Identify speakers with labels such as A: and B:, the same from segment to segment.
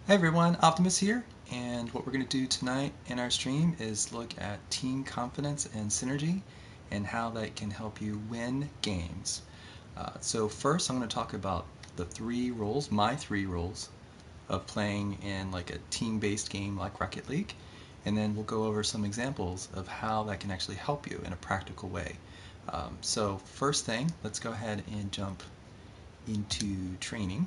A: Hi everyone, Optimus here, and what we're going to do tonight in our stream is look at team confidence and synergy and how that can help you win games. So first I'm going to talk about the three rules, my three rules of playing in like a team-based game like Rocket League, and then we'll go over some examples of how that can actually help you in a practical way. So first thing, let's go ahead and jump into training,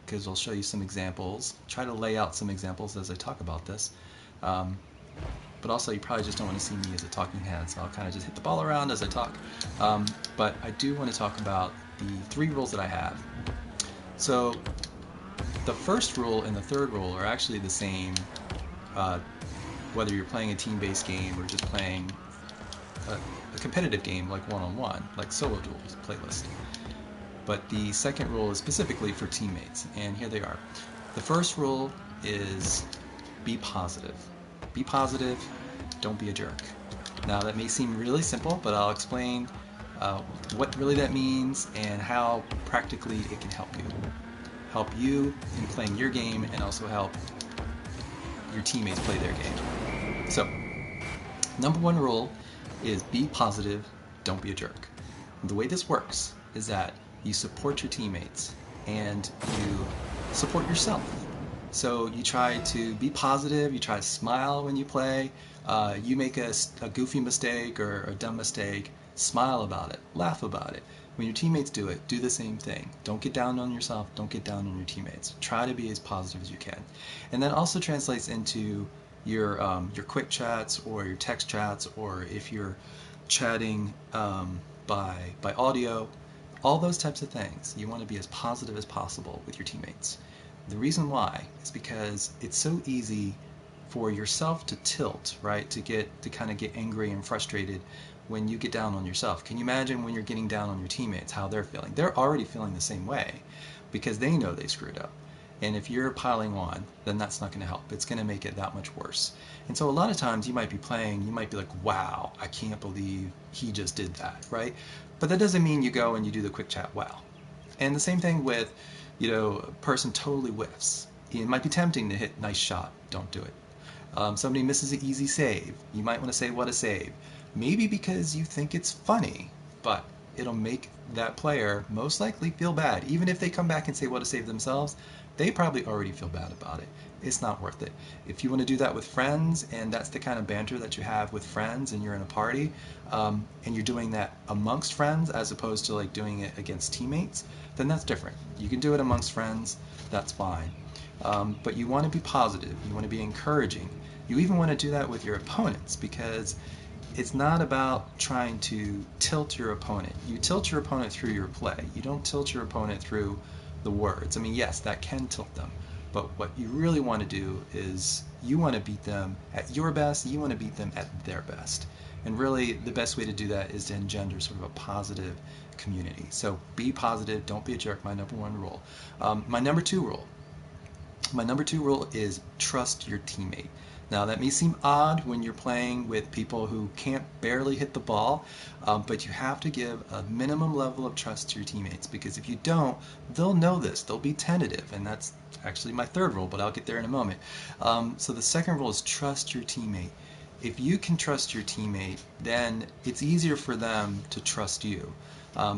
A: because I'll show you some examples. Try to lay out some examples as I talk about this. Um, but also, you probably just don't want to see me as a talking head, so I'll kind of just hit the ball around as I talk. But I do want to talk about the three rules that I have. So the first rule and the third rule are actually the same, uh, whether you're playing a team-based game or just playing a competitive game like one-on-one, like solo duels playlist. But the second rule is specifically for teammates, and here they are. The first rule is be positive. Be positive, don't be a jerk. Now that may seem really simple, but I'll explain what really that means and how practically it can help you. Help you in playing your game and also help your teammates play their game. So, number one rule is be positive, don't be a jerk. The way this works is that you support your teammates and you support yourself. So you try to be positive, you try to smile when you play, you make a goofy mistake or a dumb mistake, smile about it, laugh about it. When your teammates do it, do the same thing. Don't get down on yourself, don't get down on your teammates. Try to be as positive as you can. And that also translates into your quick chats or your text chats, or if you're chatting by audio, all those types of things. You want to be as positive as possible with your teammates. The reason why is because it's so easy for yourself to tilt, right? To kind of get angry and frustrated when you get down on yourself. Can you imagine when you're getting down on your teammates, how they're feeling? They're already feeling the same way because they know they screwed up. And if you're piling on, then that's not going to help. It's going to make it that much worse. And so a lot of times you might be playing, you might be like, wow, I can't believe he just did that, right? But that doesn't mean you go and you do the quick chat, wow. And the same thing with, a person totally whiffs. It might be tempting to hit nice shot, don't do it. Somebody misses an easy save. You might want to say, what a save. Maybe because you think it's funny, but it'll make that player most likely feel bad. Even if they come back and say, what a save themselves, they probably already feel bad about it. It's not worth it. If you want to do that with friends, and that's the kind of banter that you have with friends, and you're in a party, and you're doing that amongst friends as opposed to like doing it against teammates, then that's different. You can do it amongst friends, that's fine. But you want to be positive, you want to be encouraging. You even want to do that with your opponents, because it's not about trying to tilt your opponent. You tilt your opponent through your play. You don't tilt your opponent through the words. I mean, yes, that can tilt them. But what you really want to do is you want to beat them at your best, you want to beat them at their best. And really, the best way to do that is to engender sort of a positive community. So be positive, don't be a jerk, my number one rule. My number two rule is trust your teammate. Now that may seem odd when you're playing with people who can't barely hit the ball, but you have to give a minimum level of trust to your teammates, because if you don't, they'll know this. They'll be tentative, and that's actually my third rule, but I'll get there in a moment. So the second rule is trust your teammate. If you can trust your teammate, then it's easier for them to trust you.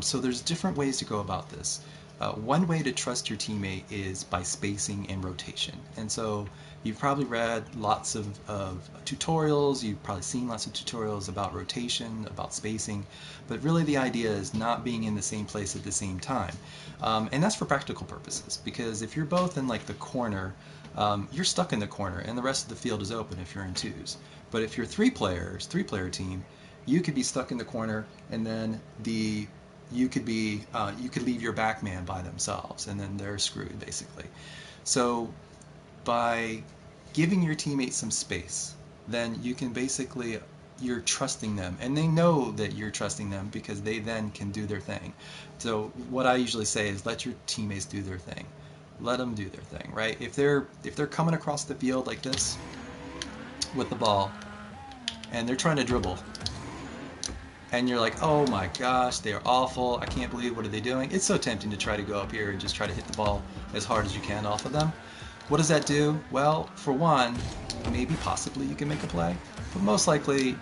A: So there's different ways to go about this. One way to trust your teammate is by spacing and rotation. And so you've probably read lots of tutorials, you've probably seen lots of tutorials about rotation, about spacing, but really the idea is not being in the same place at the same time. And that's for practical purposes, because if you're both in like the corner, you're stuck in the corner and the rest of the field is open if you're in twos. But if you're three-player team, you could be stuck in the corner, and then you could leave your back man by themselves, and then they're screwed basically. So by giving your teammates some space, then you can basically, you're trusting them, and they know that you're trusting them because they then can do their thing. So what I usually say is let your teammates do their thing. Let them do their thing, right? If they're coming across the field like this with the ball and they're trying to dribble, and you're like, oh my gosh, they are awful. I can't believe, what are they doing? It's so tempting to try to go up here and just try to hit the ball as hard as you can off of them. What does that do? Well, for one, maybe possibly you can make a play, but most likely,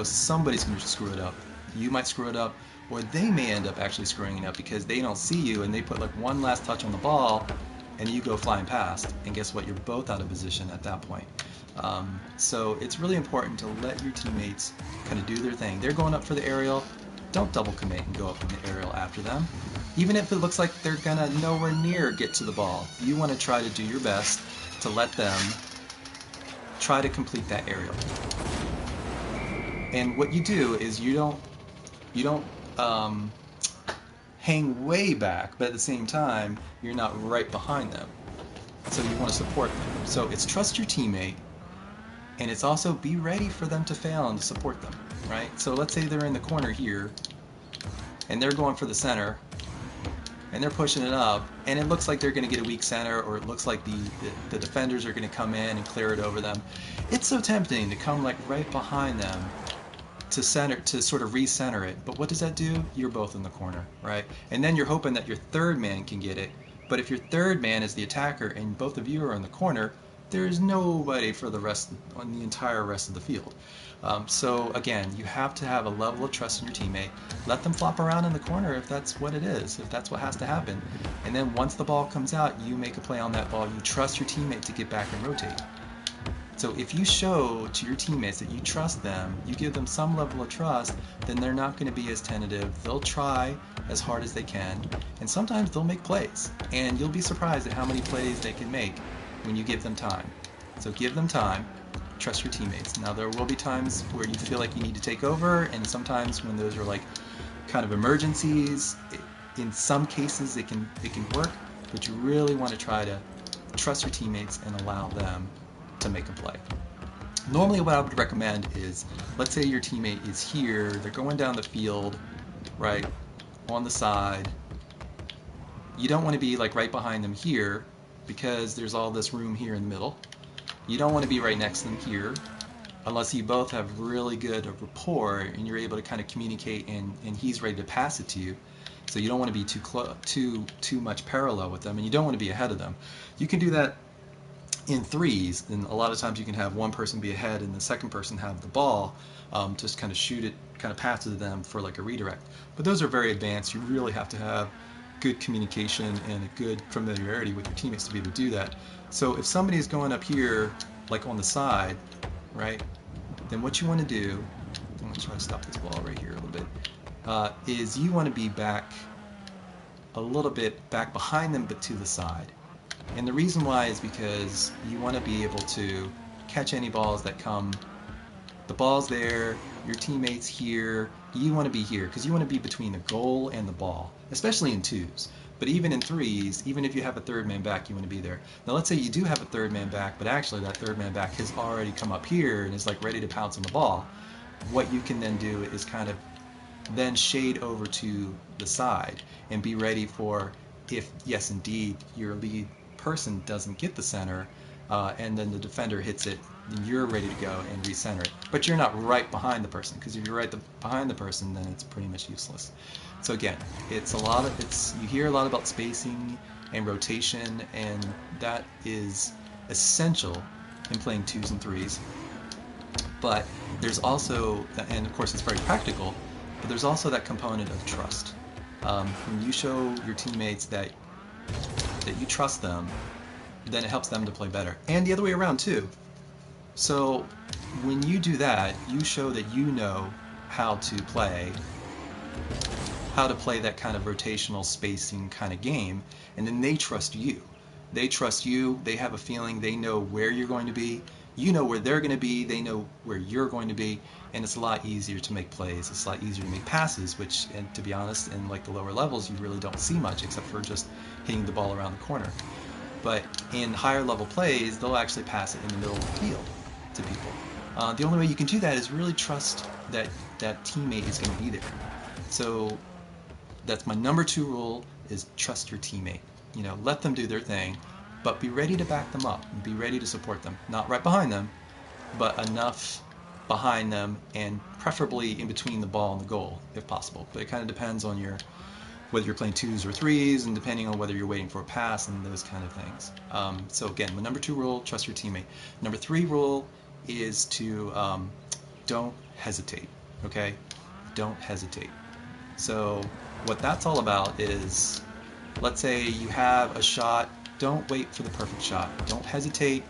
A: somebody's going to screw it up. You might screw it up, or they may end up actually screwing it up because they don't see you and they put like one last touch on the ball and you go flying past. And guess what? You're both out of position at that point. So it's really important to let your teammates kind of do their thing. They're going up for the aerial. Don't double commit and go up in the aerial after them. Even if it looks like they're gonna nowhere near get to the ball, you want to try to do your best to let them try to complete that aerial. And what you do is you don't hang way back, but at the same time you're not right behind them. So you want to support them. So it's trust your teammate, and it's also be ready for them to fail and to support them, right? So let's say they're in the corner here, and they're going for the center, and they're pushing it up, and it looks like they're going to get a weak center, or it looks like the defenders are going to come in and clear it over them. It's so tempting to come like right behind them to sort of recenter it. But what does that do? You're both in the corner, right? And then you're hoping that your third man can get it. But if your third man is the attacker and both of you are in the corner, there's nobody for on the entire rest of the field. So again, you have to have a level of trust in your teammate. Let them flop around in the corner if that's what it is, if that's what has to happen. And then once the ball comes out, you make a play on that ball. You trust your teammate to get back and rotate. So if you show to your teammates that you trust them, you give them some level of trust, then they're not going to be as tentative. They'll try as hard as they can, and sometimes they'll make plays. And you'll be surprised at how many plays they can make when you give them time. So give them time, trust your teammates. Now there will be times where you feel like you need to take over, and sometimes when those are like kind of emergencies, in some cases it can work, but you really want to try to trust your teammates and allow them to make a play. Normally what I would recommend is, let's say your teammate is here, they're going down the field, right, on the side. You don't want to be like right behind them here because there's all this room here in the middle. You don't want to be right next to them here unless you both have really good rapport and you're able to kind of communicate and he's ready to pass it to you. So you don't want to be too much parallel with them, and you don't want to be ahead of them. You can do that in threes, and a lot of times you can have one person be ahead and the second person have the ball, just kind of shoot it, kind of pass it to them for like a redirect. But those are very advanced. You really have to have good communication and a good familiarity with your teammates to be able to do that. So if somebody is going up here, like on the side, right, then what you want to do, I'm going to try to stop this ball right here a little bit, is you want to be back a little bit back behind them but to the side. And the reason why is because you want to be able to catch any balls that come. The ball's there, your teammate's here, you want to be here because you want to be between the goal and the ball, especially in twos. But even in threes, even if you have a third man back, you want to be there. Now let's say you do have a third man back, but actually that third man back has already come up here and is like ready to pounce on the ball. What you can then do is kind of then shade over to the side and be ready for, if yes indeed your lead person doesn't get the center, and then the defender hits it, then you're ready to go and recenter it. But you're not right behind the person, because if you're right behind the person, then it's pretty much useless. So again, you hear a lot about spacing and rotation, and that is essential in playing twos and threes. But there's also, and of course it's very practical, but there's also that component of trust. When you show your teammates that you trust them, then it helps them to play better. And the other way around too. So when you do that, you show that you know how to play that kind of rotational spacing kind of game, and then they trust you. They trust you, they have a feeling, they know where you're going to be, you know where they're going to be, they know where you're going to be, and it's a lot easier to make plays, it's a lot easier to make passes, which, and to be honest, in like the lower levels, you really don't see much except for just hitting the ball around the corner. But in higher level plays, they'll actually pass it in the middle of the field to people. The only way you can do that is really trust that that teammate is going to be there. So that's my number 2 rule, is trust your teammate. You know, let them do their thing, but be ready to back them up and be ready to support them. Not right behind them, but enough behind them, and preferably in between the ball and the goal, if possible. But it kind of depends on whether you're playing twos or threes, and depending on whether you're waiting for a pass and those kind of things. So again, the number 2 rule, trust your teammate. Number 3 rule is to don't hesitate. Okay, don't hesitate. So what that's all about is, let's say you have a shot. Don't wait for the perfect shot. Don't hesitate.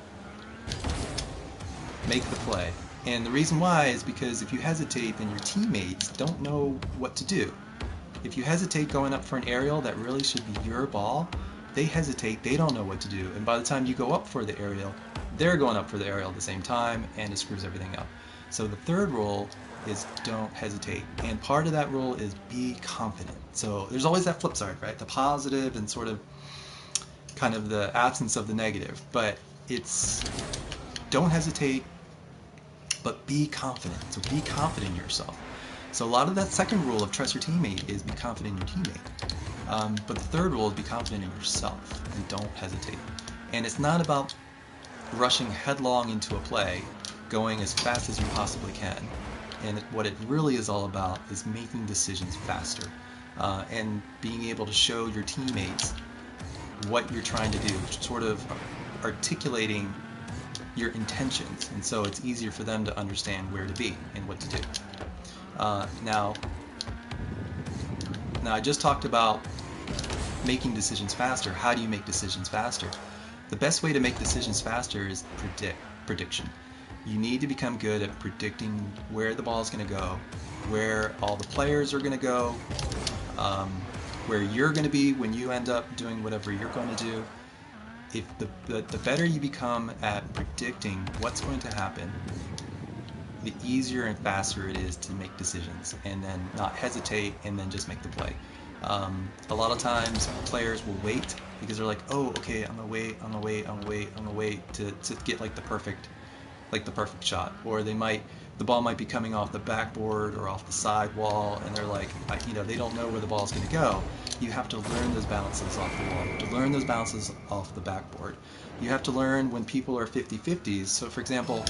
A: Make the play. And the reason why is because if you hesitate, then your teammates don't know what to do. If you hesitate going up for an aerial that really should be your ball, they hesitate, they don't know what to do. And by the time you go up for the aerial, they're going up for the aerial at the same time, and it screws everything up. So the third rule is don't hesitate. And part of that rule is be confident. So there's always that flip side, right? The positive and sort of kind of the absence of the negative. But it's don't hesitate, but be confident. So be confident in yourself. So a lot of that second rule of trust your teammate is be confident in your teammate. But the third rule is be confident in yourself and don't hesitate. And it's not about rushing headlong into a play, going as fast as you possibly can. And what it really is all about is making decisions faster and being able to show your teammates what you're trying to do, sort of articulating your intentions. And so it's easier for them to understand where to be and what to do. Now I just talked about making decisions faster. How do you make decisions faster? The best way to make decisions faster is prediction. You need to become good at predicting where the ball is going to go, where all the players are going to go, where you're going to be when you end up doing whatever you're going to do. If the better you become at predicting what's going to happen, the easier and faster it is to make decisions and then not hesitate and then just make the play. A lot of times players will wait because they're like, oh, okay, I'm gonna wait to get like the perfect shot. Or the ball might be coming off the backboard or off the side wall, and they're like, they don't know where the ball's gonna go. You have to learn those balances off the wall. You have to learn those balances off the backboard. You have to learn when people are 50-50s. So for example,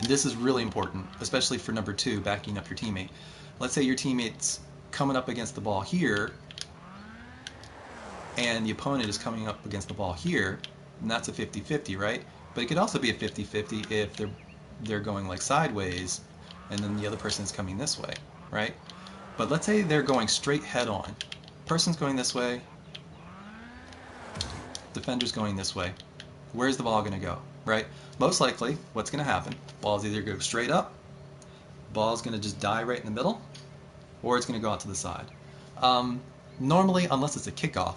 A: and this is really important, especially for number 2, backing up your teammate. Let's say your teammate's coming up against the ball here, and the opponent is coming up against the ball here, and that's a 50-50, right? But it could also be a 50-50 if they're going like sideways, and then the other person is coming this way, right? But let's say they're going straight head on. Person's going this way, defender's going this way. Where's the ball going to go, right? Most likely, what's going to happen, ball's either go straight up, ball's going to just die right in the middle, or it's going to go out to the side. Normally, unless it's a kickoff,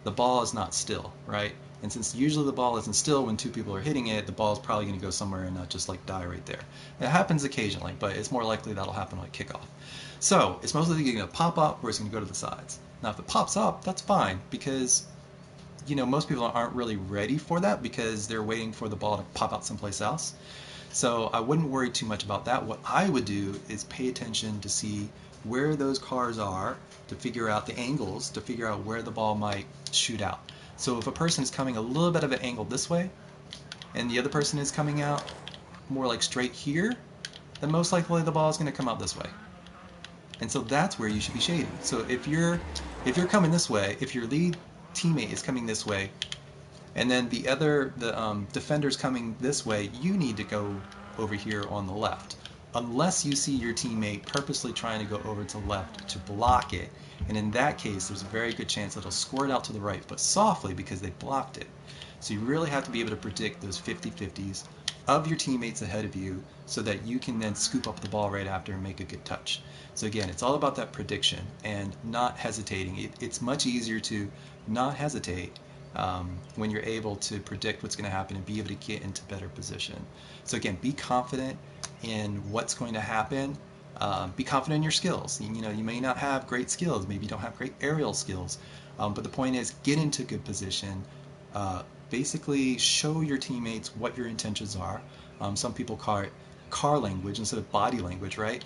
A: the ball is not still, right? And since usually the ball isn't still when 2 people are hitting it, the ball is probably going to go somewhere and not just like die right there. It happens occasionally, but it's more likely that'll happen on a kickoff. So it's mostly going to pop up or it's going to go to the sides. Now if it pops up, that's fine, because most people aren't really ready for that because they're waiting for the ball to pop out someplace else. So I wouldn't worry too much about that. What I would do is pay attention to see where those cars are, to figure out the angles, to figure out where the ball might shoot out. So if a person is coming a little bit of an angle this way, and the other person is coming out more like straight here, then most likely the ball is going to come out this way. And so that's where you should be shading. So if you're coming this way, if your lead teammate is coming this way, and then the defender's coming this way, you need to go over here on the left. Unless you see your teammate purposely trying to go over to the left to block it, and in that case there's a very good chance that it'll squirt out to the right, but softly because they blocked it. So you really have to be able to predict those 50-50s of your teammates ahead of you so that you can then scoop up the ball right after and make a good touch. So again, it's all about that prediction and not hesitating. It's much easier to not hesitate when you're able to predict what's going to happen and be able to get into better position. So again, be confident in what's going to happen. Be confident in your skills. You may not have great skills, maybe you don't have great aerial skills, but the point is get into good position. Basically show your teammates what your intentions are. Some people call it car language instead of body language, right?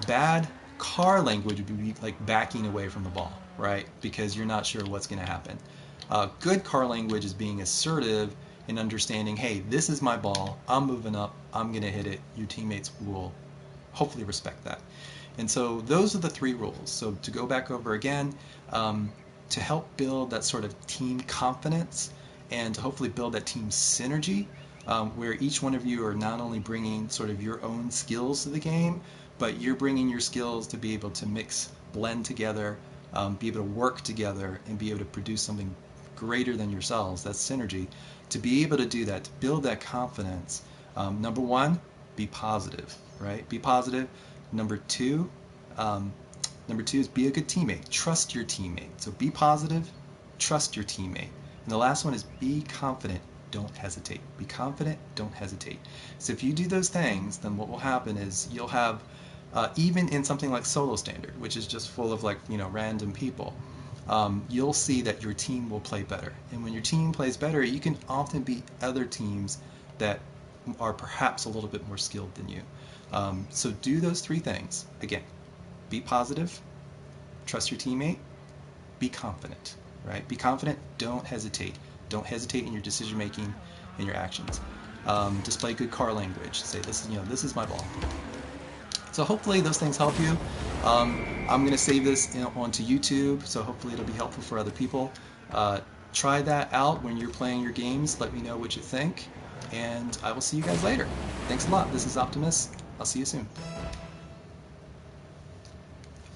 A: Bad car language would be like backing away from the ball, right? Because you're not sure what's going to happen. Good car language is being assertive and understanding, hey, this is my ball, I'm moving up, I'm going to hit it. Your teammates will hopefully respect that. And so those are the three rules. So to go back over again, to help build that sort of team confidence and to hopefully build that team synergy, where each one of you are not only bringing sort of your own skills to the game, but you're bringing your skills to be able to mix, blend together, be able to work together, and be able to produce something greater than yourselves. That's synergy. To be able to do that, to build that confidence, number one, be positive, right? Be positive. Number two, um, number two is be a good teammate. Trust your teammate. So be positive, trust your teammate. And the last one is be confident. Don't hesitate. Be confident. Don't hesitate. So if you do those things, then what will happen is you'll have, even in something like solo standard, which is just full of like random people, you'll see that your team will play better. And when your team plays better, you can often beat other teams that are perhaps a little bit more skilled than you. So do those three things. Again, be positive, trust your teammate, be confident, right? Be confident, don't hesitate. Don't hesitate in your decision making and your actions. Display good car language. Say this is my ball. So hopefully those things help you. I'm going to save this onto YouTube, so hopefully it'll be helpful for other people. Try that out when you're playing your games. Let me know what you think, and I will see you guys later. Thanks a lot. This is Optimus. I'll see you soon.